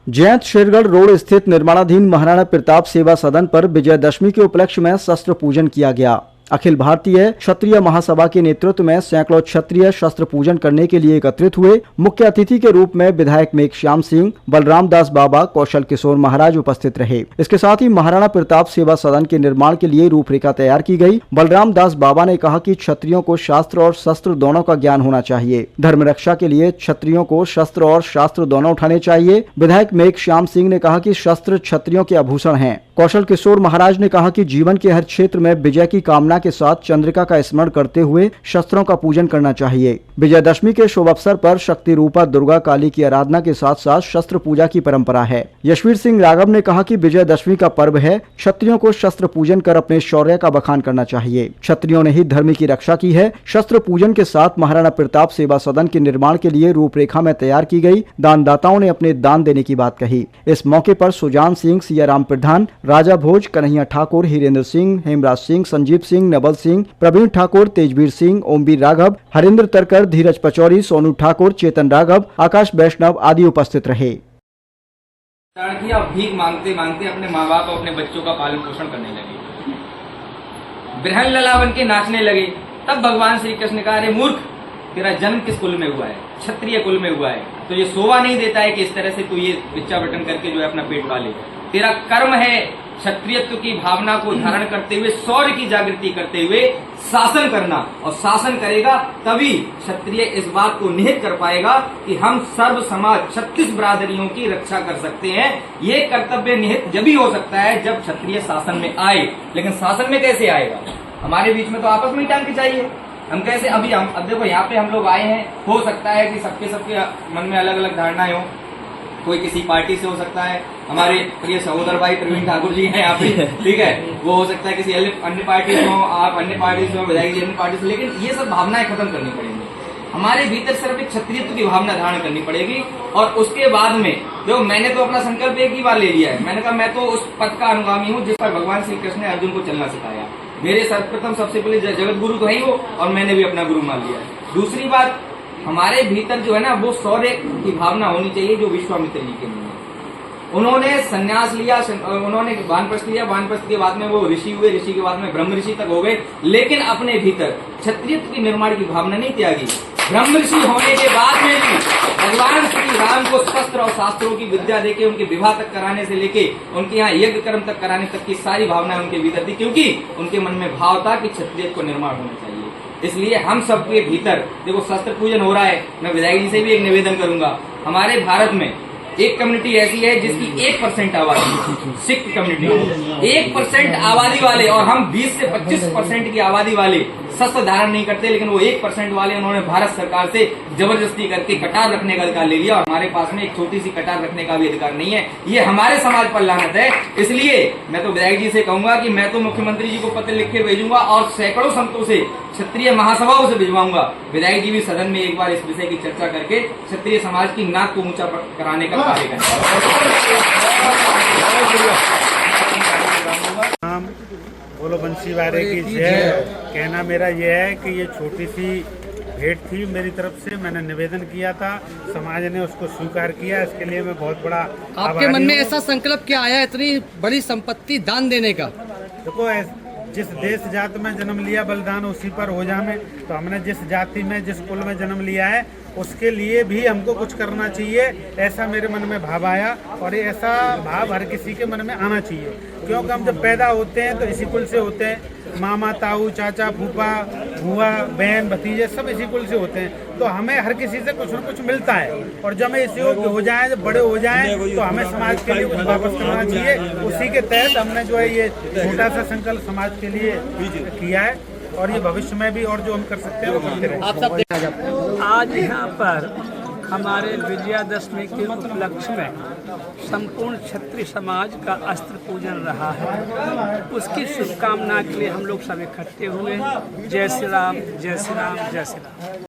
Jayant Shergarh road स्थित निर्माणाधीन महाराणा प्रताप सेवा सदन पर विजयदशमी के उपलक्ष्य में शस्त्र पूजन किया गया। अखिल भारतीय क्षत्रिय महासभा के नेतृत्व में सैकड़ों क्षत्रिय शस्त्र पूजन करने के लिए एकत्रित हुए। मुख्य अतिथि के रूप में विधायक मेघश्याम सिंह, बलराम दास बाबा, कौशल किशोर महाराज उपस्थित रहे। इसके साथ ही महाराणा प्रताप सेवा सदन के निर्माण के लिए रूपरेखा तैयार की गई। बलराम दास बाबा ने कहा कि क्षत्रियों को शास्त्र और शस्त्र दोनों का ज्ञान होना चाहिए। धर्म रक्षा के लिए क्षत्रियों को शस्त्र और शास्त्र दोनों उठाने चाहिए। विधायक मेघश्याम सिंह ने कहा कि शस्त्र क्षत्रियों के आभूषण हैं। कौशल किशोर महाराज ने कहा कि जीवन के हर क्षेत्र में विजय की कामना के साथ चंद्रिका का स्मरण करते हुए शस्त्रों का पूजन करना चाहिए। विजयदशमी के शुभ अवसर पर शक्ति रूपा दुर्गा काली की आराधना के साथ साथ शस्त्र पूजा की परंपरा है। यशवीर सिंह राघव ने कहा कि विजयदशमी का पर्व है, क्षत्रियों को शस्त्र पूजन कर अपने शौर्य का बखान करना चाहिए। क्षत्रियों ने ही धर्म की रक्षा की है। शस्त्र पूजन के साथ महाराणा प्रताप सेवा सदन के निर्माण के लिए रूपरेखा में तैयार की गई। दानदाताओं ने अपने दान देने की बात कही। इस मौके पर सुजान सिंह, सियाराम प्रधान, राजा भोज, कन्हैया ठाकुर, हीरेंद्र सिंह, हेमराज सिंह, संजीव सिंह, नवल सिंह, प्रवीण ठाकुर, तेजवीर सिंह, ओमवीर राघव, हरेंद्र तरकर, धीरज पचौरी, सोनू ठाकुर, चेतन राघव, आकाश वैष्णव आदि उपस्थित रहे। भीख मांगते मांगते अपने माँ बाप और अपने बच्चों का पालन पोषण करने लगे, बिरहन लला बन के नाचने लगे। तब भगवान श्री कृष्ण ने कहा, अरे मूर्ख, तेरा जन्म किस कुल में हुआ है? क्षत्रिय कुल में हुआ है। तो ये शोभा नहीं देता है कि इस तरह से तू ये बिच्चा बटन करके जो है अपना पेट पाले। तेरा कर्म है क्षत्रियत्व की भावना को धारण करते हुए, शौर्य की जागृति करते हुए शासन करना, और शासन करेगा तभी क्षत्रिय इस बात को निहित कर पाएगा कि हम सर्व समाज 36 बिरादरियों की रक्षा कर सकते हैं। ये कर्तव्य निहित जब ही हो सकता है जब क्षत्रिय शासन में आए। लेकिन शासन में कैसे आएगा? हमारे बीच में तो आपस में ही टांग के चाहिए। हम कैसे अभी हम अब देखो यहाँ पे हम लोग आए हैं, हो सकता है कि सबके मन में अलग अलग धारणाएं हो। कोई किसी पार्टी से हो सकता है, हमारे प्रिय सहोदर भाई प्रवीण ठाकुर जी हैं यहाँ पे, ठीक है, वो हो सकता है किसी अन्य पार्टी से हो, आप अन्य पार्टी से हो, विधायक जी अन्य पार्टी से। लेकिन ये सब भावनाएं खत्म करनी पड़ेंगी। हमारे भीतर सिर्फ एक क्षत्रियत्व की भावना धारण करनी पड़ेगी। और उसके बाद में देखो, मैंने तो अपना संकल्प एक ही बार ले लिया है। मैंने कहा मैं तो उस पथ का अनुगामी हूँ जिस पर भगवान श्री कृष्ण ने अर्जुन को चलना सिखाया। मेरे सर्वप्रथम सबसे पहले जगत गुरु तो है ही वो, और मैंने भी अपना गुरु मान लिया। दूसरी बात, हमारे भीतर जो है ना, वो शौर्य की भावना होनी चाहिए जो विश्वामित्र जी के में। उन्होंने संन्यास लिया, उन्होंने वानप्रस्थ लिया, वानप्रस्थ के बाद में वो ऋषि हुए, ऋषि के बाद में ब्रह्म ऋषि तक हो गए, लेकिन अपने भीतर क्षत्रियत्व की निर्माण की भावना नहीं त्यागी। ब्रह्म ऋषि होने के बाद में भी भगवान श्री राम को शस्त्र और शास्त्रों की विद्या देके उनके विवाह तक कराने से लेके उनके यहाँ यज्ञ कर्म तक कराने तक की सारी भावनाएं उनके भीतर थी, क्योंकि उनके मन में भाव था कि क्षत्रिय को निर्माण होना चाहिए। इसलिए हम सबके भीतर देखो शस्त्र पूजन हो रहा है। मैं विधायक जी से भी एक निवेदन करूंगा, हमारे भारत में एक कम्युनिटी ऐसी है जिसकी 1% आबादी, सिख कम्युनिटी 1% आबादी वाले, और हम 20 से 25% की आबादी वाले शस्त्र धारण नहीं करते। लेकिन वो 1% वाले उन्होंने भारत सरकार से जबरदस्ती करके कटार रखने का अधिकार ले लिया, और हमारे पास में एक छोटी सी कटार रखने का भी अधिकार नहीं है। ये हमारे समाज पर लानत है। इसलिए मैं तो विधायक जी से कहूंगा कि मैं तो मुख्यमंत्री जी को पत्र लिख के भेजूंगा और सैकड़ों संतों से, क्षत्रिय महासभाओं से भिजवाऊंगा। विधायक जी भी सदन में एक बार इस विषय की चर्चा करके क्षत्रिय समाज की नाक को ऊंचा कराने का कार्य करें। बोलो बंसी वारे की जय। कहना मेरा यह है कि ये छोटी सी भेंट थी मेरी तरफ से, मैंने निवेदन किया था, समाज ने उसको स्वीकार किया, इसके लिए मैं बहुत बड़ा आपके मन में ऐसा संकल्प क्या आया इतनी बड़ी संपत्ति दान देने का? देखो, जिस देश जाति में जन्म लिया बलिदान उसी पर हो जाए। तो हमने जिस जाति में, जिस कुल में जन्म लिया है, उसके लिए भी हमको कुछ करना चाहिए, ऐसा मेरे मन में भाव आया। और ये ऐसा भाव हर किसी के मन में आना चाहिए, क्योंकि हम जब पैदा होते हैं तो इसी कुल से होते हैं। मामा, ताऊ, चाचा, फूफा, बुआ, बहन, भतीजे सब इसी कुल से होते हैं। तो हमें हर किसी से कुछ न कुछ मिलता है, और जब हमें इसी योग्य हो जाए, जब बड़े हो जाएं, तो हमें समाज के लिए कुछ वापस करना चाहिए। उसी के तहत हमने जो है ये छोटा सा संकल्प समाज के लिए किया है, और ये भविष्य में भी और जो हम कर सकते हैं वो करते रहेंगे। आज यहाँ पर हमारे विजयादशमी के उपलक्ष्य में संपूर्ण क्षत्रिय समाज का अस्त्र पूजन रहा है। उसकी शुभकामना के लिए हम लोग सब इकट्ठे हुए। जय श्री राम, जय श्री राम, जय श्री राम।